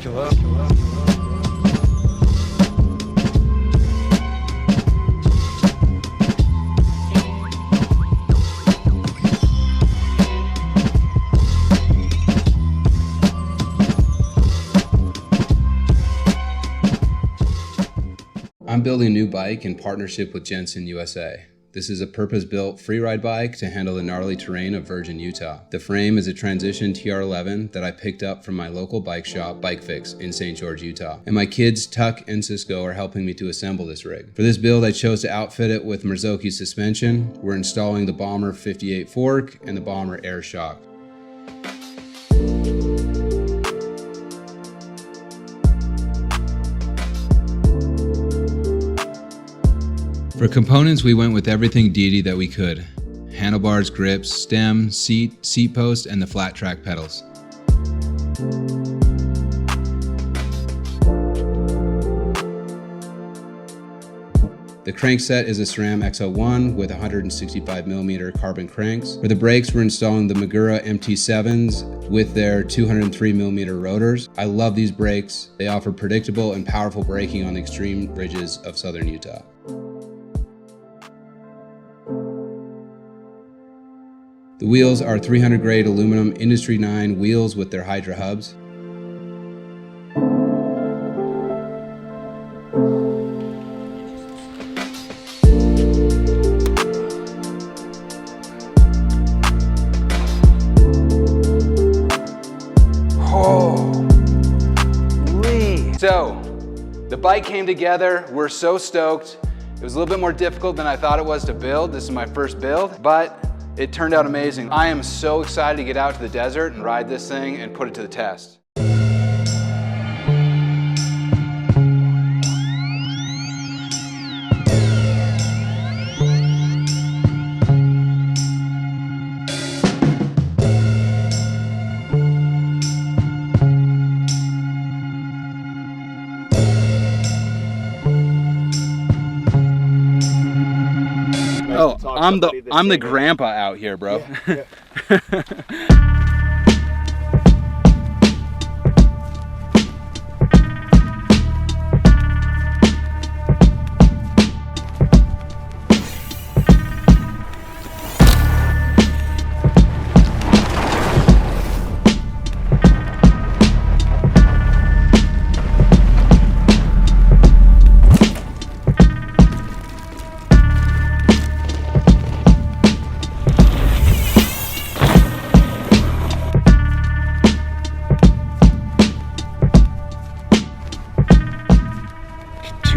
Chill out. I'm building a new bike in partnership with Jenson USA. This is a purpose-built freeride bike to handle the gnarly terrain of Virgin, Utah. The frame is a Transition TR11 that I picked up from my local bike shop, Bike Fix, in St. George, Utah. And my kids, Tuck and Cisco, are helping me to assemble this rig. For this build, I chose to outfit it with Marzocchi suspension. We're installing the Bomber 58 fork and the Bomber air shock. For components, we went with everything Deity that we could. Handlebars, grips, stem, seat post, and the flat track pedals. The crankset is a Sram X01 with 165mm carbon cranks. For the brakes, we're installing the Magura MT7s with their 203mm rotors. I love these brakes. They offer predictable and powerful braking on the extreme ridges of southern Utah. The wheels are 300 grade aluminum Industry 9 wheels with their Hydra hubs. Holy! So, the bike came together. We're so stoked. It was a little bit more difficult than I thought it was to build. This is my first build, but it turned out amazing. I am so excited to get out to the desert and ride this thing and put it to the test. Oh, I'm the grandpa out here, bro. Yeah.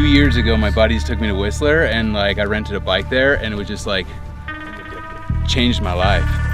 Years ago, my buddies took me to Whistler and I rented a bike there, and it was just changed my life.